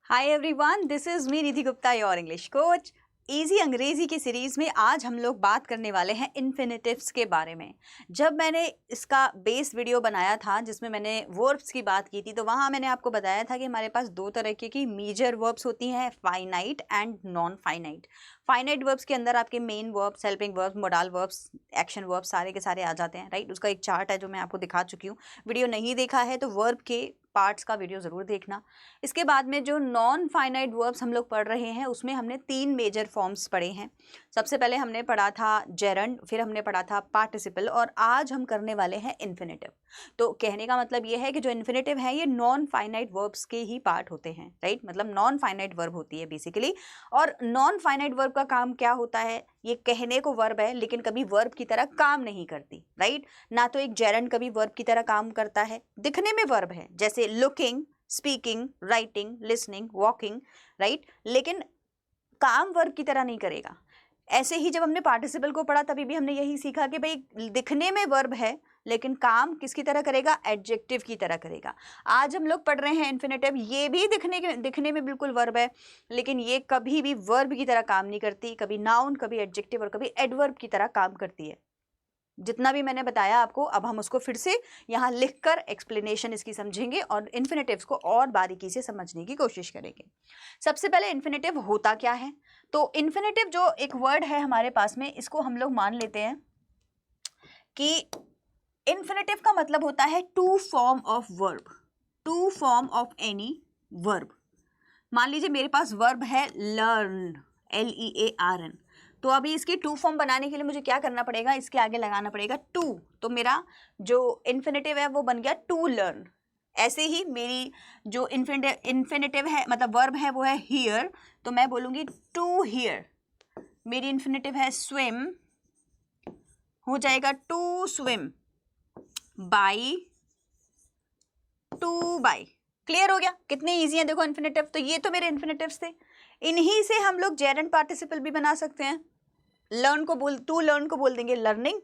Hi everyone, this is me Nidhi Gupta, your English coach. Easy अंग्रेजी की series में आज हम लोग बात करने वाले हैं इन्फिनेटिव्स के बारे में। जब मैंने इसका बेस वीडियो बनाया था जिसमें मैंने वर्ब्स की बात की थी, तो वहाँ मैंने आपको बताया था कि हमारे पास दो तरह की मेजर वर्ब्स होती हैं, finite and non finite. Finite verbs के अंदर आपके main verbs, helping verbs, modal verbs, action verbs सारे के सारे आ जाते हैं, राइट। उसका एक चार्ट है जो मैं आपको दिखा चुकी हूँ। वीडियो नहीं देखा है तो वर्ब के पार्ट्स का वीडियो ज़रूर देखना। इसके बाद में जो नॉन फाइनाइट वर्ब्स हम लोग पढ़ रहे हैं उसमें हमने तीन मेजर फॉर्म्स पढ़े हैं। सबसे पहले हमने पढ़ा था जेरंड, फिर हमने पढ़ा था पार्टिसिपल, और आज हम करने वाले हैं इन्फिनेटिव। तो कहने का मतलब ये है कि जो इन्फिनेटिव है ये नॉन फाइनाइट वर्ब्स के ही पार्ट होते हैं, राइट। मतलब नॉन फाइनाइट वर्ब होती है बेसिकली। और नॉन फाइनाइट वर्ब का काम क्या होता है? ये कहने को वर्ब है लेकिन कभी वर्ब की तरह काम नहीं करती, राइट। ना तो एक जेरंड कभी वर्ब की तरह काम करता है, दिखने में वर्ब है जैसे looking, speaking, writing, listening, walking, right, लेकिन काम वर्ब की तरह नहीं करेगा। ऐसे ही जब हमने पार्टिसिपल को पढ़ा तभी भी हमने यही सीखा कि भाई दिखने में वर्ब है लेकिन काम किसकी तरह करेगा? एडजेक्टिव की तरह करेगा। आज हम लोग पढ़ रहे हैं इन्फिनेटिव, ये भी दिखने में बिल्कुल वर्ब है लेकिन ये कभी भी वर्ब की तरह काम नहीं करती, कभी नाउन, कभी एडजेक्टिव और कभी एडवर्ब की तरह काम करती है। जितना भी मैंने बताया आपको, अब हम उसको फिर से यहाँ लिखकर एक्सप्लेनेशन इसकी समझेंगे और इन्फिनेटिव्स को और बारीकी से समझने की कोशिश करेंगे। सबसे पहले इन्फिनेटिव होता क्या है? तो इन्फिनेटिव जो एक वर्ड है हमारे पास में, इसको हम लोग मान लेते हैं कि इन्फिनेटिव का मतलब होता है to form of verb, to form of any verb. मान लीजिए मेरे पास वर्ब है लर्न, LEARN, तो अभी इसकी टू फॉर्म बनाने के लिए मुझे क्या करना पड़ेगा? इसके आगे लगाना पड़ेगा टू, तो मेरा जो इन्फिनेटिव है वो बन गया टू लर्न। ऐसे ही मेरी जो इन्फिनेटिव है, मतलब वर्ब है, वो है हियर, तो मैं बोलूँगी टू हियर। मेरी इन्फिनेटिव है स्विम, हो जाएगा to swim. Buy, to buy. Clear हो गया? कितने ईजी हैं देखो इन्फिनेटिव। तो ये तो मेरे इन्फिनेटिव्स थे, इन्हीं से हम लोग जेरंड पार्टिसिपल भी बना सकते हैं। लर्न को बोल, टू लर्न को बोल देंगे लर्निंग,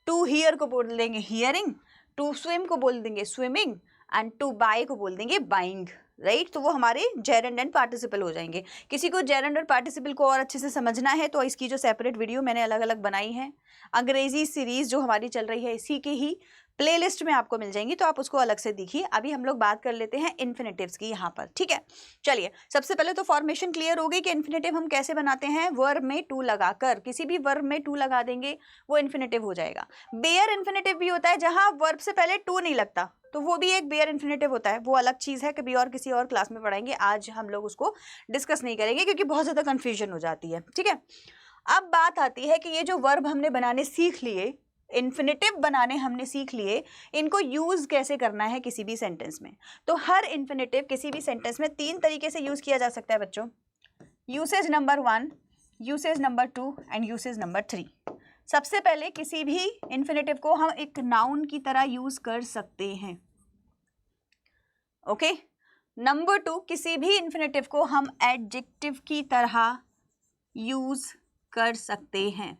टू हियर को बोल देंगे हियरिंग, टू स्विम को बोल देंगे स्विमिंग, एंड टू बाय को बोल देंगे बाइंग, राइट। तो वो हमारे जेरंड एंड पार्टिसिपल हो जाएंगे। किसी को जेरंड और पार्टिसिपल को और अच्छे से समझना है तो इसकी जो सेपरेट वीडियो मैंने अलग अलग बनाई है, अंग्रेजी सीरीज जो हमारी चल रही है, इसी के ही प्लेलिस्ट में आपको मिल जाएंगी, तो आप उसको अलग से देखिए। अभी हम लोग बात कर लेते हैं इन्फिनेटिव्स की यहाँ पर, ठीक है। चलिए, सबसे पहले तो फॉर्मेशन क्लियर हो गई कि इन्फिनेटिव हम कैसे बनाते हैं। वर्ब में टू लगाकर, किसी भी वर्ब में टू लगा देंगे वो इन्फिनेटिव हो जाएगा। बेयर इन्फिनेटिव भी होता है जहां वर्ब से पहले टू नहीं लगता, तो वो भी एक बेयर इन्फिनेटिव होता है। वो अलग चीज है, कभी और किसी और क्लास में पढ़ाएंगे, आज हम लोग उसको डिस्कस नहीं करेंगे क्योंकि बहुत ज्यादा कंफ्यूजन हो जाती है, ठीक है। अब बात आती है कि ये जो वर्ब हमने बनाने सीख लिए, इन्फिनेटिव बनाने हमने सीख लिए, इनको यूज कैसे करना है किसी भी सेंटेंस में। तो हर इन्फिनेटिव किसी भी सेंटेंस में तीन तरीके से यूज किया जा सकता है बच्चों। Usage number 1, usage number 2 and usage number 3। सबसे पहले किसी भी इन्फिनेटिव को हम एक नाउन की तरह यूज कर सकते हैं, ओके। नंबर 2, किसी भी इन्फिनेटिव को हम एडजेक्टिव की तरह यूज कर सकते हैं।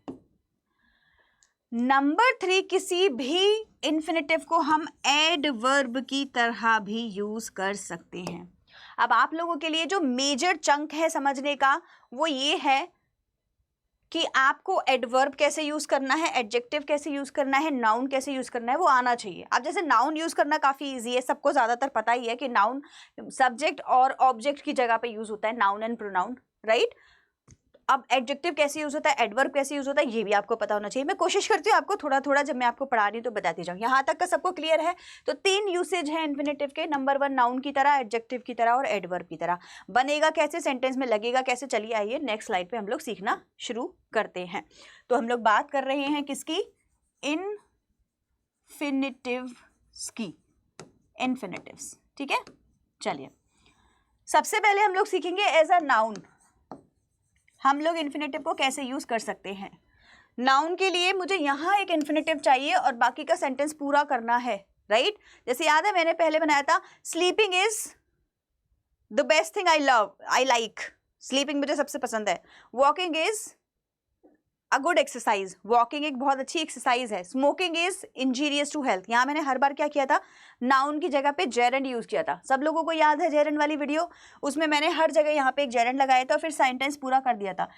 नंबर 3, किसी भी इन्फिनेटिव को हम एडवर्ब की तरह भी यूज कर सकते हैं। अब आप लोगों के लिए जो मेजर चंक है समझने का वो ये है कि आपको एडवर्ब कैसे यूज करना है, एडजेक्टिव कैसे यूज करना है, नाउन कैसे यूज करना है, वो आना चाहिए। अब जैसे नाउन यूज करना काफी इजी है, सबको ज्यादातर पता ही है कि नाउन सब्जेक्ट और ऑब्जेक्ट की जगह पे यूज होता है, नाउन एंड प्रोनाउन, राइट। अब एडजेक्टिव कैसे यूज होता है, एडवर्ब कैसे यूज होता है, ये भी आपको पता होना चाहिए। मैं कोशिश करती हूँ आपको थोड़ा थोड़ा जब मैं आपको पढ़ा रही हूँ तो बताती जाऊँ। यहाँ तक का सबको क्लियर है? तो तीन यूसेज है इन्फिनेटिव के। नंबर 1 नाउन की तरह, एडजेक्टिव की तरह और एडवर्ब की तरह। बनेगा कैसे, सेंटेंस में लगेगा कैसे, चलिए आइए नेक्स्ट स्लाइड पे हम लोग सीखना शुरू करते हैं। तो हम लोग बात कर रहे हैं किसकी? इन्फिनेटिव्स की, इन्फिनेटिव्स, ठीक है। चलिए, सबसे पहले हम लोग सीखेंगे एज अ नाउन हम लोग इन्फिनेटिव को कैसे यूज कर सकते हैं। नाउन के लिए मुझे यहाँ एक इन्फिनेटिव चाहिए और बाकी का सेंटेंस पूरा करना है, राइट। जैसे याद है मैंने पहले बनाया था, sleeping is the best thing I love, I like, sleeping मुझे सबसे पसंद है। Walking is a good exercise, walking एक बहुत अच्छी एक्सरसाइज है। Smoking is injurious to health, यहाँ मैंने हर बार क्या किया था, नाउन की जगह पे जेरेंड यूज किया था। सब लोगों को याद है जेरेंड वाली वीडियो, उसमें मैंने हर जगह यहाँ पे एक जेरेंड लगाया था, फिर सेंटेंस पूरा कर दिया था।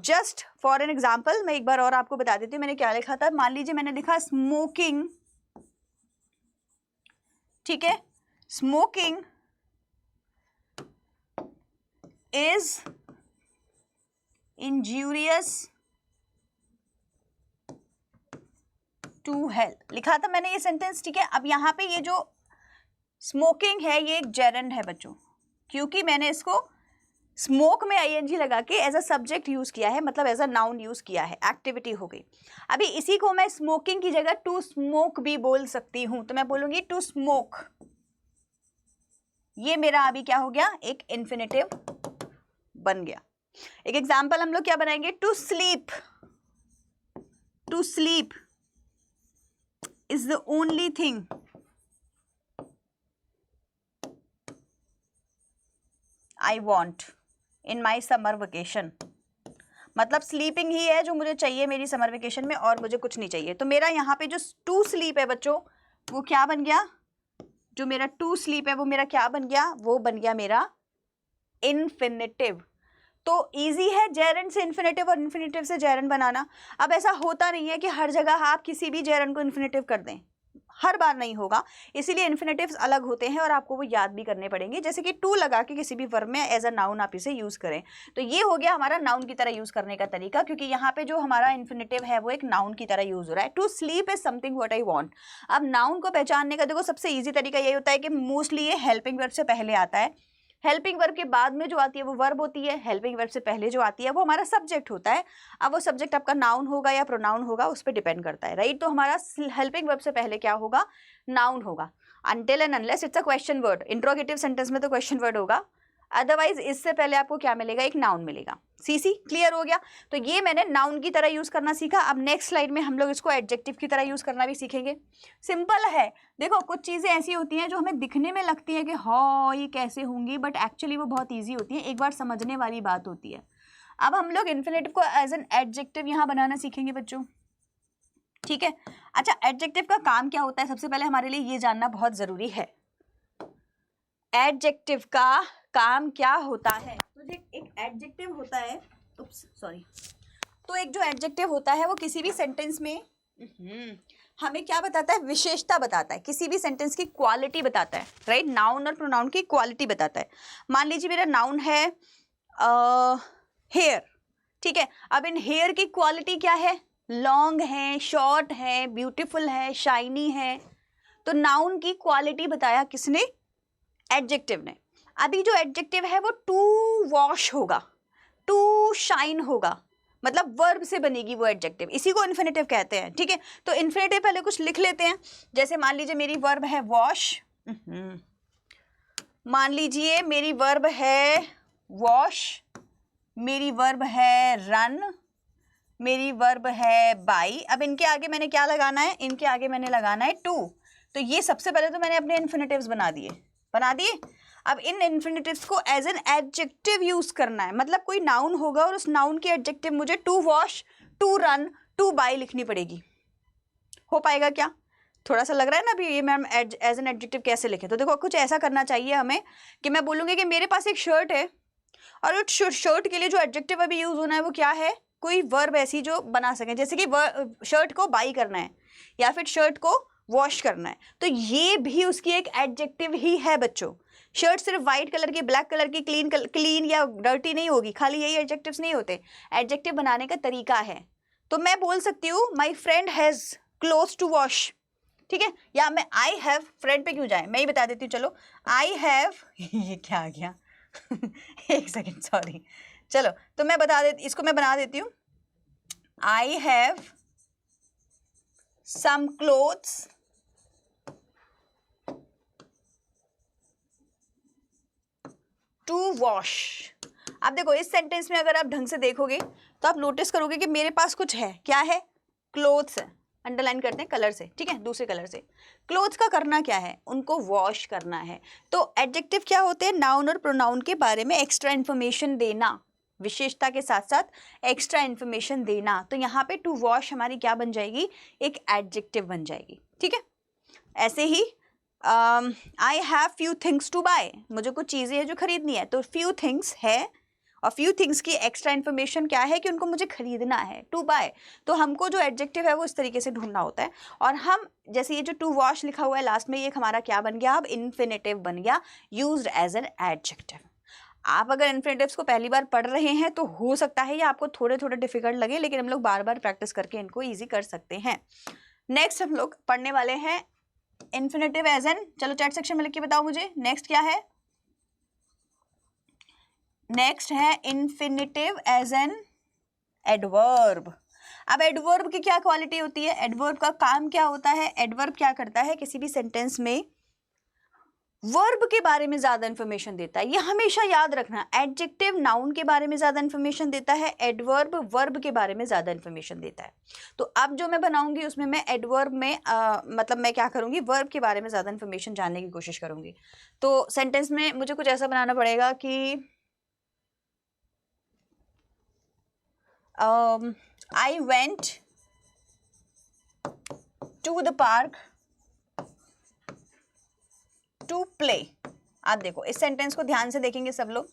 जस्ट फॉर एन एग्जाम्पल मैं एक बार और आपको बता देती हूँ मैंने क्या लिखा था। मान लीजिए मैंने लिखा स्मोकिंग, ठीक है, smoking is injurious to health, लिखा था मैंने ये सेंटेंस, ठीक है। अब यहाँ पे ये जो स्मोकिंग है ये एक जेरेंड है बच्चों, क्योंकि मैंने इसको स्मोक में आईएनजी लगा के एज अ सब्जेक्ट यूज किया है, मतलब एज अ नाउन यूज किया है, एक्टिविटी हो गई। अभी इसी को मैं स्मोकिंग की जगह टू स्मोक भी बोल सकती हूं, तो मैं बोलूंगी टू स्मोक। ये मेरा अभी क्या हो गया, एक इन्फिनेटिव बन गया। एक एग्जाम्पल हम लोग क्या बनाएंगे, to sleep, to sleep is the only thing I want in my summer vacation, मतलब स्लीपिंग ही है जो मुझे चाहिए मेरी समर वेकेशन में, और मुझे कुछ नहीं चाहिए। तो मेरा यहाँ पे जो टू स्लीप है बच्चों वो क्या बन गया, जो मेरा टू स्लीप है वो मेरा क्या बन गया, वो बन गया मेरा इन्फिनेटिव। तो इजी है जेरेंड से इन्फिनेटिव और इन्फिनेटिव से जेरेंड बनाना। अब ऐसा होता नहीं है कि हर जगह आप किसी भी जेरेंड को इन्फिनेटिव कर दें, हर बार नहीं होगा, इसीलिए इन्फिनेटिव्स अलग होते हैं और आपको वो याद भी करने पड़ेंगे। जैसे कि टू लगा के किसी भी वर्ब में एज अ नाउन आप इसे यूज करें, तो ये हो गया हमारा नाउन की तरह यूज करने का तरीका, क्योंकि यहाँ पे जो हमारा इन्फिनेटिव है वो एक नाउन की तरह यूज हो रहा है। To sleep is something what I want. अब नाउन को पहचानने का देखो सबसे ईजी तरीका यही होता है कि मोस्टली ये हेल्पिंग वर्ब से पहले आता है, हेल्पिंग वर्ब के बाद में जो आती है वो वर्ब होती है, हेल्पिंग वर्ब से पहले जो आती है वो हमारा सब्जेक्ट होता है। अब वो सब्जेक्ट आपका नाउन होगा या प्रोनाउन होगा उस पर डिपेंड करता है, राइट। तो हमारा हेल्पिंग वर्ब से पहले क्या होगा, नाउन होगा, until and unless it's a question word. Interrogative sentence में तो क्वेश्चन वर्ड होगा, अदरवाइज इससे पहले आपको क्या मिलेगा, एक नाउन मिलेगा। सीसी क्लियर हो गया। तो ये मैंने नाउन की तरह यूज करना सीखा। अब नेक्स्ट स्लाइड में हम लोग इसको एडजेक्टिव की तरह यूज करना भी सीखेंगे। सिंपल है, देखो कुछ चीजें ऐसी होती हैं जो हमें दिखने में लगती है कि हाँ ये कैसे होंगी, बट एक्चुअली वो बहुत ईजी होती है, एक बार समझने वाली बात होती है। अब हम लोग इन्फिनेटिव को एज एन एडजेक्टिव यहाँ बनाना सीखेंगे बच्चों, ठीक है। अच्छा, एडजेक्टिव का काम क्या होता है, सबसे पहले हमारे लिए ये जानना बहुत जरूरी है। एडजेक्टिव का काम क्या होता है, तो एक एडजेक्टिव होता है, तो एक जो एडजेक्टिव होता है वो किसी भी सेंटेंस में हमें क्या बताता है, विशेषता बताता है, किसी भी सेंटेंस की क्वालिटी बताता है, राइट। नाउन और प्रोनाउन की क्वालिटी बताता है। मान लीजिए मेरा नाउन है हेयर, ठीक है। अब इन हेयर की क्वालिटी क्या है, लॉन्ग है, शॉर्ट है, ब्यूटीफुल है, शाइनी है। तो नाउन की क्वालिटी बताया किसने, एडजेक्टिव ने। अभी जो एडजेक्टिव है वो टू वॉश होगा, टू शाइन होगा, मतलब वर्ब से बनेगी वो एडजेक्टिव, इसी को इन्फिनेटिव कहते हैं, ठीक है। तो इन्फिनेटिव पहले कुछ लिख लेते हैं। जैसे मान लीजिए मेरी वर्ब है वॉश, मान लीजिए मेरी वर्ब है वॉश, मेरी वर्ब है रन, मेरी वर्ब है बाई। अब इनके आगे मैंने क्या लगाना है, इनके आगे मैंने लगाना है टू। तो ये सबसे पहले तो मैंने अपने इन्फिनेटिव्स बना दिए। अब इन इन्फिनेटिव्स को एज एन एडजेक्टिव यूज करना है, मतलब कोई नाउन होगा और उस नाउन की एडजेक्टिव मुझे to wash, to run, to buy लिखनी पड़ेगी। हो पाएगा क्या, थोड़ा सा लग रहा है ना अभी ये मैम एज एन एडजेक्टिव कैसे लिखे। तो देखो कुछ ऐसा करना चाहिए हमें कि मैं बोलूँगी कि मेरे पास एक शर्ट है और उस शर्ट के लिए जो एडजेक्टिव अभी यूज होना है वो क्या है, कोई वर्ब ऐसी जो बना सके, जैसे कि शर्ट को बाई करना है या फिर शर्ट को वॉश करना है, तो ये भी उसकी एक एडजेक्टिव ही है बच्चों। शर्ट सिर्फ व्हाइट कलर की, ब्लैक कलर की, क्लीन या डर्टी नहीं होगी, खाली यही एडजेक्टिव्स नहीं होते, एडजेक्टिव बनाने का तरीका है। तो मैं बोल सकती हूँ my friend has clothes to wash, ठीक है। या मैं आई हैव, फ्रेंड पे क्यों जाए, मैं ही बता देती हूँ, चलो आई हैव ये क्या आ गया एक सेकेंड सॉरी, चलो तो मैं बता देती, इसको मैं बना देती हूँ, I have some clothes to wash. अब देखो इस सेंटेंस में अगर आप ढंग से देखोगे तो आप नोटिस करोगे कि मेरे पास कुछ है, क्या है, क्लोथ्स है, अंडरलाइन करते हैं कलर से, ठीक है, दूसरे कलर से। क्लोथ्स का करना क्या है, उनको वॉश करना है। तो एडजेक्टिव क्या होते हैं, नाउन और प्रोनाउन के बारे में एक्स्ट्रा इन्फॉर्मेशन देना, विशेषता के साथ साथ एक्स्ट्रा इन्फॉर्मेशन देना। तो यहाँ पे टू वॉश हमारी क्या बन जाएगी, एक एडजेक्टिव बन जाएगी, ठीक है। ऐसे ही I have few things to buy, मुझे कुछ चीज़ें हैं जो खरीदनी है, तो फ्यू थिंग्स है और फ्यू थिंग्स की एक्स्ट्रा इन्फॉर्मेशन क्या है कि उनको मुझे खरीदना है, टू बाय। तो हमको जो एडजेक्टिव है वो इस तरीके से ढूंढना होता है। और हम जैसे ये जो टू वॉश लिखा हुआ है लास्ट में, ये हमारा क्या बन गया, अब इन्फिनेटिव बन गया, यूज्ड एज एन एडजेक्टिव। आप अगर इन्फिनेटिव्स को पहली बार पढ़ रहे हैं तो हो सकता है ये आपको थोड़े थोड़े डिफिकल्ट लगे, लेकिन हम लोग बार बार प्रैक्टिस करके इनको ईजी कर सकते हैं। नेक्स्ट हम लोग पढ़ने वाले हैं इन्फिनेटिव एज एन, चलो चैट सेक्शन में लिख के बताओ मुझे नेक्स्ट क्या है। नेक्स्ट है इन्फिनेटिव एज एन एडवर्ब। अब एडवर्ब की क्या क्वालिटी होती है, एडवर्ब का काम क्या होता है, एडवर्ब क्या करता है, किसी भी सेंटेंस में वर्ब के बारे में ज्यादा इंफॉर्मेशन देता है। ये हमेशा याद रखना, एडजेक्टिव नाउन के बारे में ज्यादा इंफॉर्मेशन देता है, एडवर्ब वर्ब के बारे में ज्यादा इंफॉर्मेशन देता है। तो अब जो मैं बनाऊंगी उसमें मैं एडवर्ब में मतलब मैं क्या करूंगी, वर्ब के बारे में ज्यादा इंफॉर्मेशन जानने की कोशिश करूंगी। तो सेंटेंस में मुझे कुछ ऐसा बनाना पड़ेगा कि I went to the park to play। आप देखो इस सेंटेंस को ध्यान से देखेंगे सब लोग,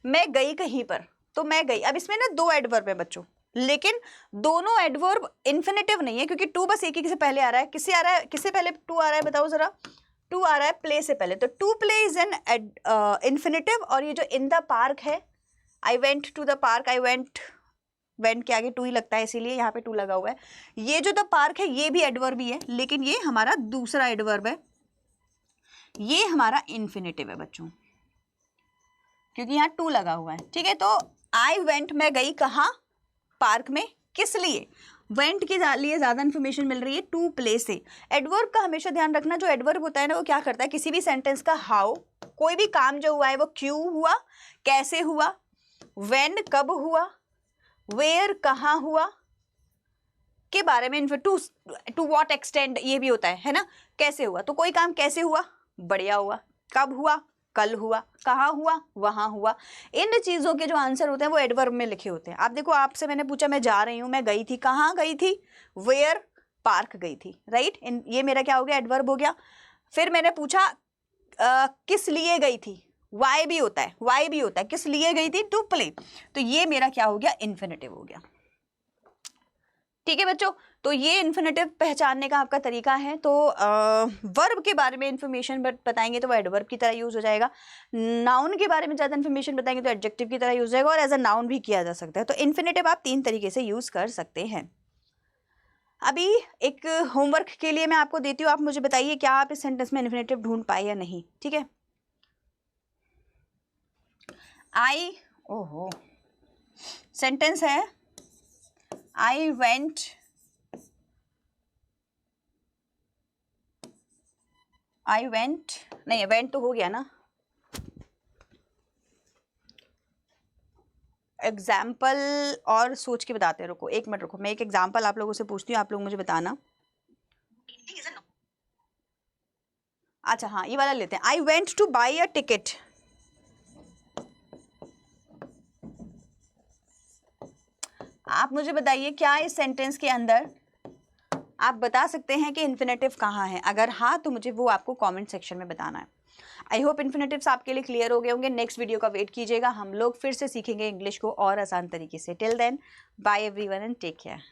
मैं गई कहीं पर, तो मैं गई। अब इसमें ना दो एडवर्ब है बच्चों, लेकिन दोनों एडवर्ब इन्फिनेटिव नहीं है, क्योंकि टू बस एक ही से पहले आ रहा है। किससे आ रहा है, किससे पहले टू आ रहा है बताओ जरा, टू आ रहा है प्ले से पहले, तो to play is an infinitive. और ये जो इन द पार्क है, I went to the park, I went के आगे टू ही लगता है इसीलिए यहाँ पे टू लगा हुआ है। ये जो द पार्क है ये भी एडवर्ब ही है, लेकिन ये हमारा दूसरा एडवर्ब है, ये हमारा इन्फिनेटिव है बच्चों, क्योंकि यहाँ टू लगा हुआ है, ठीक है। तो आई वेंट, मैं गई कहाँ, पार्क में, किस लिए, वेंट के लिए ज्यादा इन्फॉर्मेशन मिल रही है टू प्ले से। एडवर्ब का हमेशा ध्यान रखना, जो एडवर्ब होता है ना वो क्या करता है, किसी भी सेंटेंस का हाउ, कोई भी काम जो हुआ है वो क्यों हुआ, कैसे हुआ, व्हेन कब हुआ, वेयर कहाँ हुआ के बारे में, टू व्हाट एक्सटेंड ये भी होता है ना, कैसे हुआ, तो कोई काम कैसे हुआ, बढ़िया हुआ, कब हुआ, कल हुआ, कहाँ हुआ, वहां हुआ। इन चीजों के जो आंसर होते हैं वो एडवर्ब में लिखे होते हैं। आप देखो, आपसे मैंने पूछा मैं जा रही हूँ, मैं गई थी, कहाँ गई थी, वेयर, पार्क गई थी, राइट, ये मेरा क्या हो गया, एडवर्ब हो गया। फिर मैंने पूछा किस लिए गई थी, वाई भी होता है, वाई भी होता है, किस लिए गई थी, टू प्ले, तो ये मेरा क्या हो गया, इन्फिनेटिव हो गया, ठीक है बच्चों। तो ये इन्फिनेटिव पहचानने का आपका तरीका है। तो वर्ब के बारे में इंफॉर्मेशन बताएंगे तो वो एडवर्ब की तरह यूज हो जाएगा, नाउन के बारे में ज्यादा इंफॉर्मेशन बताएंगे तो एडजेक्टिव की तरह यूज हो जाएगा, और एज अ नाउन भी किया जा सकता है। तो इन्फिनेटिव आप तीन तरीके से यूज कर सकते हैं। अभी एक होमवर्क के लिए मैं आपको देती हूँ, आप मुझे बताइए क्या आप इस सेंटेंस में इन्फिनेटिव ढूंढ पाए या नहीं, ठीक है। ओहो, सेंटेंस है आई वेंट नहीं, वेंट तो हो गया ना। एग्जाम्पल और सोच के बताते हैं, रुको एक मिनट रुको, मैं एक एग्जाम्पल आप लोगों से पूछती हूँ, आप लोग मुझे बताना। अच्छा हाँ, ये वाला लेते हैं, आई went two by a ticket. आप मुझे बताइए क्या इस सेंटेंस के अंदर आप बता सकते हैं कि इन्फिनेटिव कहाँ है, अगर हाँ तो मुझे वो आपको कमेंट सेक्शन में बताना है। आई होप इन्फिनेटिव्स आपके लिए क्लियर हो गए होंगे। नेक्स्ट वीडियो का वेट कीजिएगा, हम लोग फिर से सीखेंगे इंग्लिश को और आसान तरीके से। Till then bye everyone and take care.